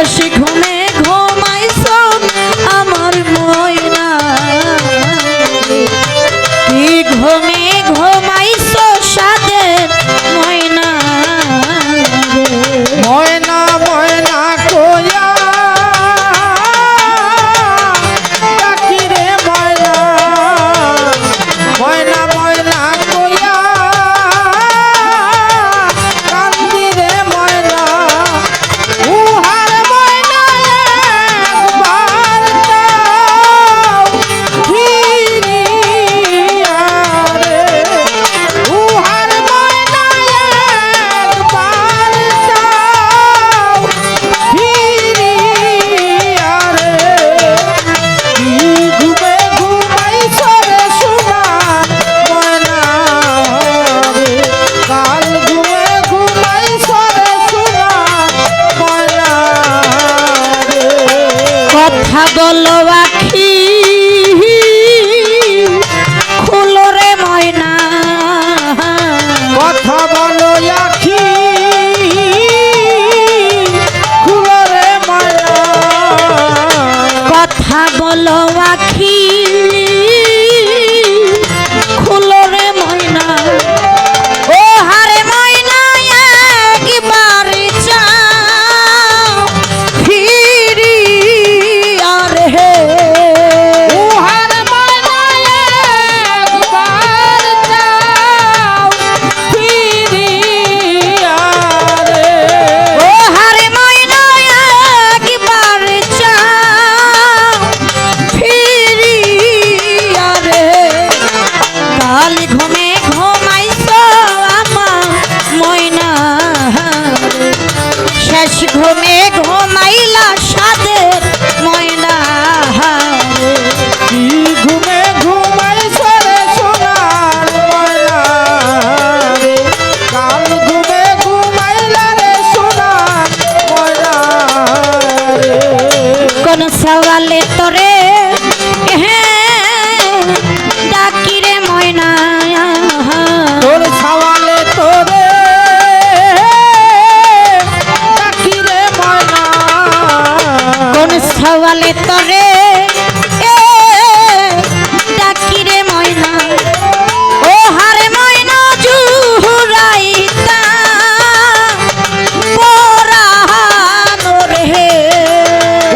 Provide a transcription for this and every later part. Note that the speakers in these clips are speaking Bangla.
শেষ ঘুমে ঘুমাইছো আমার ময়না কি ঘুমে ঘুমাইছো সাদের ময়না ময়না ময়না কইয়া ডাকি রে ময়না ময়না ময়না কইয়া কান্দি রে ময়না উহার ময়না একবার যাও ফিরিয়া রে উহার ময়না একবার যাও ফিরিয়া রে কি ঘুমে ঘুমাইছো রে সোনা ময়না রে কাল ঘুমে ঘুমাইছো রে সোনা ময়না রে কথা বলো আখি খুলো রে ময়না কথা বলো আখি খুলো রে ময়না কথা বলো আখি খুলো রে ময়না ও হারে ময়না একবার চাও ফিরিয়া রে উহার ময়না একবার যাও ফিরিয়া রে ও হারে ময়না একবার চাও ফিরিয়া রে কাল ঘুমে ঘুমাইছো আমার ময়না রে শেষ ঘুমে ঘুমাইলা সাদের ময়না রে কি ঘুমে ঘুমাইছো রে সোনার ময়না রে কাল ঘুমে ঘুমাইলা রে সোনার ময়না রে কোন সওয়ালে তোরে ডাকি রে ময়না তোর ছাওয়ালে তোরে ডাকি রে ময়না কোন সওয়ালে তোরে ডাকি রে ময়না ও হারে ময়না জুহুরাইতা পরানো রে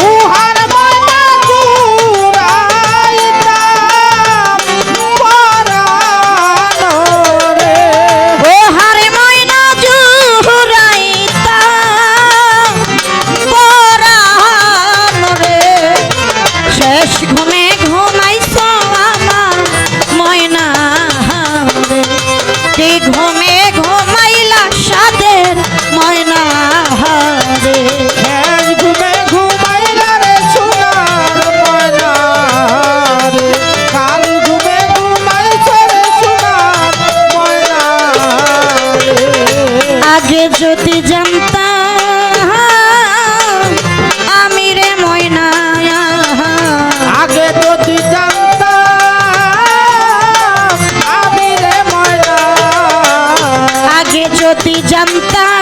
উহার ময়না জুড়াইতা পরানো রে ও হারে ময়না জুহুরাইতা পরানো রে শেষ ঘুমে ঘুমাইছো আমার ময়না রে কি ঘুমে ঘুমাইলা সাদের ময়না রে শেষ ঘুমে ঘুমাইলা রে সোনার ময়না রে কাল ঘুমে ঘুমাইছো রে সোনার ময়না রে আগে যদি জানতাম আমি রে ময়না আগে যদি জানতাম আমি রে ময়না আগে যদি জানতাম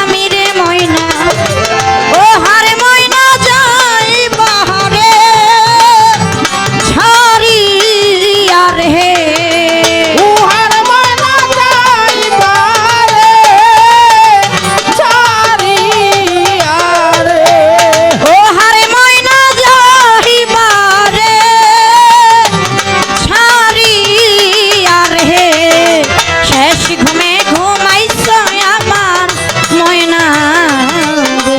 আমি রে ময়না ও হারে ময়না যাই বাহারে ছাড়িয়া রে উহার ময়না যাইবারে ছাড়িয়া রে ও হারে ময়না যাইবারে ছাড়িয়া রে শেষ ঘুমে ঘুমাইছো আমার ময়না রে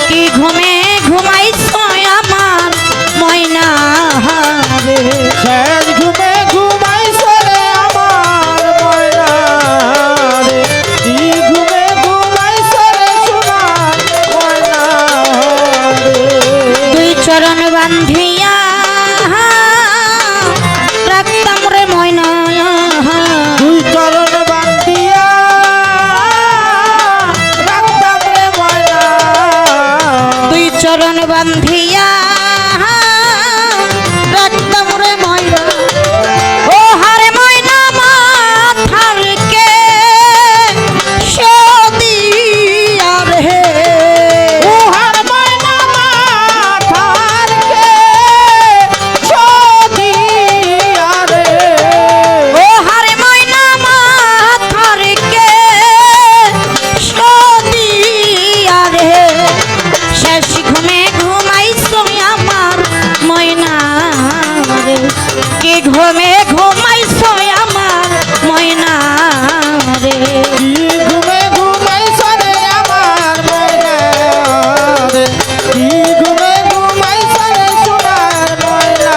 কি ঘুমে ঘুমাইছো আমার ময়না রে শেষ ঘুমে ঘুমাইছো রে আমার ময়না রে কি ঘুমে ঘুমাইছো রে সোনার ময়না রে দুই চরণ বান্ধিয়া রাখতাম রে ময়না দুই চরণ বান্ধিয়া রাখতাম রে ময়না দুই চরণ বান্ধিয়া রাখতাম রে ময়না ও হারে ময়না মাথার কে সদিয়া রে ঘুমে ঘুমাইছো আমার ময়না রে কি ঘুমে ঘুমাইছ রে আমার ময়না রে কি ঘুমে ঘুমাইছ রে সোনার ময়না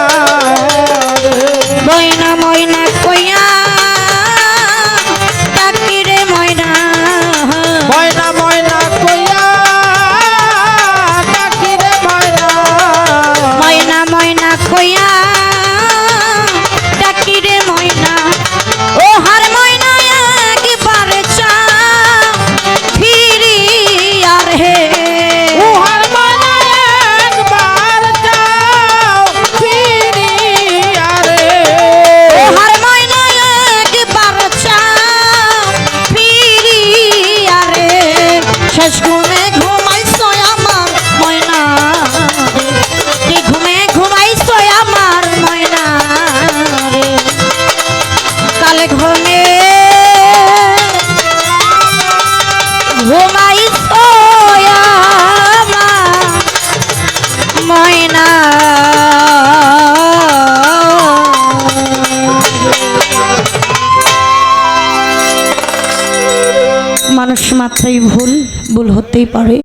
রে ময়না ময়না কইয়া ডাকি রে ময়না ময়না ময়না কইয়া ডাকি রে ময়না ময়না ময়না কইয়া ডাকি রে ময়না ও হার ময়না একবার চা ফিরি আর হে উহার ময়না একবার যাও ফিরিয়া রে ও হার ময়না একবার চা ফিরি আর হে শেষ ঘুমে ঘুমাইছো আমার ময়না রে কি ঘুমে ঘুমাইছো আমার ময়না রে কালে ঘুমে ঘুমাইছো আমার ময়না মানুষ মাত্রই ভুল ভুল হতেই পারে।